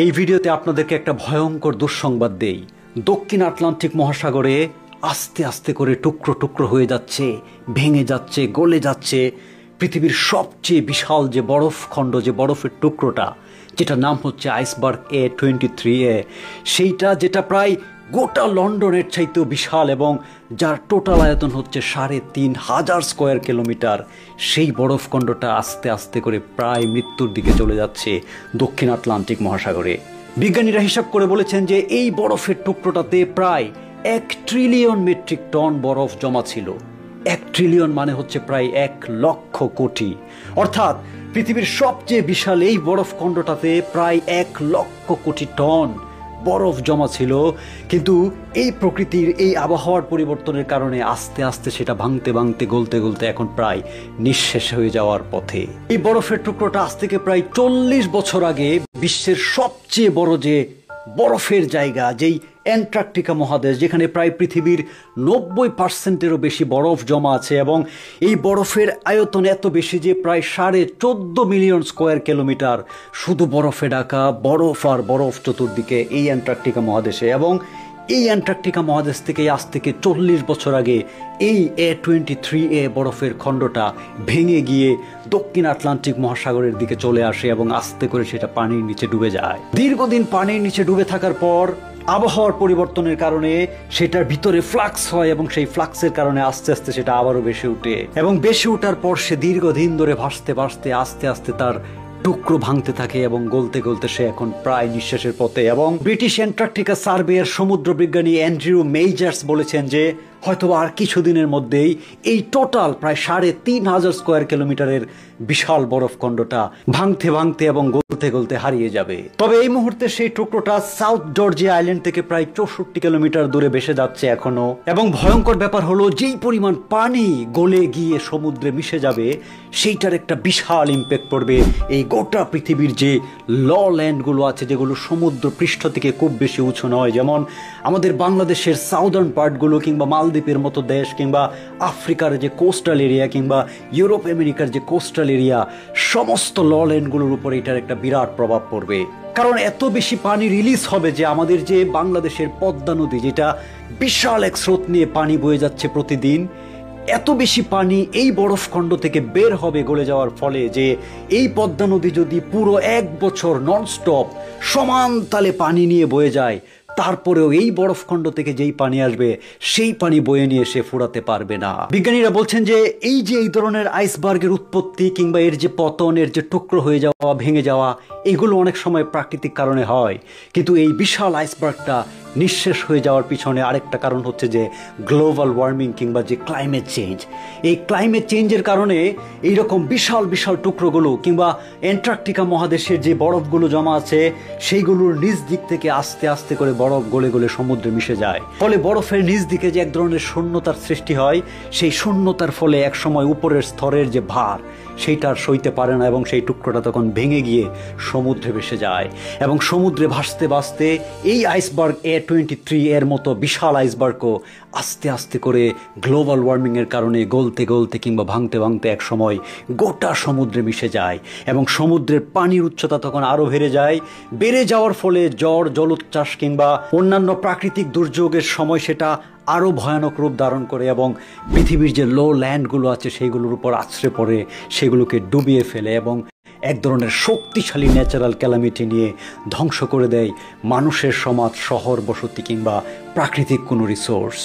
এই ভিডিওতে আপনাদেরকে একটা ভয়ঙ্কর দুঃসংবাদ দেই। দক্ষিণ আটলান্টিক মহাসাগরে আস্তে আস্তে করে টুকরো টুকরো হয়ে যাচ্ছে, ভেঙে যাচ্ছে, গলে যাচ্ছে পৃথিবীর সবচেয়ে বিশাল যে বরফখণ্ড, যে বরফের টুকরোটা, যেটার নাম হচ্ছে আইসবার্গ A23A, সেইটা যেটা প্রায় গোটা লন্ডনের চাইতেও বিশাল এবং যার টোটাল আয়তন হচ্ছে ৩,৫০০ স্কোয়ার কিলোমিটার, সেই বরফখণ্ডটা আস্তে আস্তে করে প্রায় মৃত্যুর দিকে চলে যাচ্ছে দক্ষিণ আটলান্টিক মহাসাগরে। বিজ্ঞানীরা হিসাব করে বলেছেন যে এই বরফের টুকরোটাতে প্রায় ১ ট্রিলিয়ন মেট্রিক টন বরফ জমা ছিল। ১ ট্রিলিয়ন মানে হচ্ছে প্রায় ১,০০,০০০ কোটি, অর্থাৎ পৃথিবীর সবচেয়ে বিশাল এই বরফখণ্ডটাতে প্রায় ১,০০,০০০ কোটি টন বরফ জমা ছিল। কিন্তু এই প্রকৃতির এই আবহাওয়ার পরিবর্তনের কারণে আস্তে আস্তে সেটা ভাঙতে ভাঙতে গলতে গলতে এখন প্রায় নিঃশেষ হয়ে যাওয়ার পথে। এই বরফের টুকরোটা আজ থেকে প্রায় ৪০ বছর আগে বিশ্বের সবচেয়ে বড় যে বরফের জায়গা, যেই অ্যান্টার্কটিকা মহাদেশ, যেখানে প্রায় পৃথিবীর ৯০%-এরও বেশি বরফ জমা আছে এবং এই বরফের আয়তন এত বেশি যে প্রায় ১৪.৫ মিলিয়ন স্কোয়ার কিলোমিটার শুধু বরফে ঢাকা, বরফ আর বরফ চতুর্দিকে এই অ্যান্টার্কটিকা মহাদেশে। এবং এই অ্যান্টার্কটিকা মহাদেশ থেকে আজ থেকে ৪০ বছর আগে এই A23A বরফের খণ্ডটা ভেঙে গিয়ে দক্ষিণ আটলান্টিক মহাসাগরের দিকে চলে আসে এবং আস্তে করে সেটা পানির নিচে ডুবে যায়। দীর্ঘদিন পানির নিচে ডুবে থাকার পর আবহাওয়ার পরিবর্তনের কারণে সেটার ভিতরে ফ্লাক্স হয় এবং সেই ফ্লাক্সের কারণে আস্তে আস্তে সেটা আবারও বেশি ওঠে এবং বেশি ওঠার পর সে দীর্ঘদিন ধরে ভাসতে ভাসতে আস্তে আস্তে তার টুকরো ভাঙতে থাকে এবং গলতে গলতে সে এখন প্রায় নিঃশেষের পথে। এবং ব্রিটিশ অ্যান্টার্কটিকা সার্ভের সমুদ্র বিজ্ঞানী অ্যান্ড্রিউ মেইজার্স বলেছেন যে হয়তো আর কিছুদিনের মধ্যেই এই টোটাল প্রায় ৩,৫০০ স্কোয়ার কিলোমিটারের বিশাল বরফখণ্ডটা ভাঙতে ভাঙতে এবং গলতে গলতে হারিয়ে যাবে। তবে এই মুহূর্তে সেই টুকরোটা সাউথ জর্জিয়া আইল্যান্ড থেকে প্রায় ৬৪ কিলোমিটার দূরে ভেসে যাচ্ছে এখনো। এবং ভয়ঙ্কর ব্যাপার হলো, যেই পরিমাণ পানি গলে গিয়ে সমুদ্রে মিশে যাবে সেইটার একটা বিশাল ইম্প্যাক্ট পড়বে এই গোটা পৃথিবীর যে ল ল্যান্ডগুলো আছে, যেগুলো সমুদ্র পৃষ্ঠ থেকে খুব বেশি উঁচু নয়, যেমন আমাদের বাংলাদেশের সাউদার্ন পার্টগুলো কিংবা মালদ্বীপের মতো দেশ কিংবা আফ্রিকার যে কোস্টাল এরিয়া কিংবা ইউরোপ আমেরিকার যে কোস্টাল এরিয়া, সমস্ত ল ল্যান্ডগুলোর উপর এটার একটা বিরাট প্রভাব পড়বে। কারণ এত বেশি পানি রিলিজ হবে যে আমাদের যে বাংলাদেশের পদ্মা নদী, যেটা বিশাল এক স্রোত নিয়ে পানি বয়ে যাচ্ছে প্রতিদিন, এত বেশি পানি এই বরফখণ্ড থেকে বের হবে গলে যাওয়ার ফলে যে এই পদ্মা নদী যদি পুরো ১ বছর ননস্টপ সমান তালে পানি নিয়ে বয়ে যায়, তারপরেও এই বরফখণ্ড থেকে যেই পানি আসবে সেই পানি বয়ে নিয়ে সে ফুরাতে পারবে না। বিজ্ঞানীরা বলছেন যে এই ধরনের আইসবার্গের উৎপত্তি কিংবা এর যে পতন, এর যে টুকরো হয়ে যাওয়া, ভেঙে যাওয়া, এগুলো অনেক সময় প্রাকৃতিক কারণে হয়। কিন্তু এই বিশাল আইসবার্গটা নিঃশেষ হয়ে যাওয়ার পিছনে আরেকটা কারণ হচ্ছে যে গ্লোবাল ওয়ার্মিং কিংবা যে ক্লাইমেট চেঞ্জ। এই ক্লাইমেট চেঞ্জের কারণে এইরকম বিশাল বিশাল টুকরোগুলো কিংবা অ্যান্টার্কটিকা মহাদেশের যে বরফগুলো জমা আছে সেইগুলোর নিচ দিক থেকে আস্তে আস্তে করে বরফ গলে গলে সমুদ্রে মিশে যায়। ফলে বরফের নিচ দিকে যে এক ধরনের শূন্যতার সৃষ্টি হয়, সেই শূন্যতার ফলে একসময় উপরের স্তরের যে ভার সেইটা আর সইতে পারে না এবং সেই টুকরোটা তখন ভেঙে গিয়ে সমুদ্রে ভেসে যায়। এবং সমুদ্রে ভাসতে ভাসতে এই আইসবার্গ A23 মতো বিশাল আইসবার্গও আস্তে আস্তে করে গ্লোবাল ওয়ার্মিংয়ের কারণে গলতে গলতে কিংবা ভাঙতে ভাঙতে এক সময় গোটা সমুদ্রে মিশে যায় এবং সমুদ্রের পানির উচ্চতা তখন আরও বেড়ে যাওয়ার ফলে ঝড়, জলোচ্ছ্বাস কিংবা অন্যান্য প্রাকৃতিক দুর্যোগের সময় সেটা আরও ভয়ানক রূপ ধারণ করে এবং পৃথিবীর যে লো ল্যান্ডগুলো আছে সেইগুলোর উপর আছড়ে পড়ে, সেগুলোকে ডুবিয়ে ফেলে এবং এক ধরনের শক্তিশালী ন্যাচারাল ক্যালামিটি নিয়ে ধ্বংস করে দেয় মানুষের সমাজ, শহর, বসতি কিংবা প্রাকৃতিক কোনো রিসোর্স।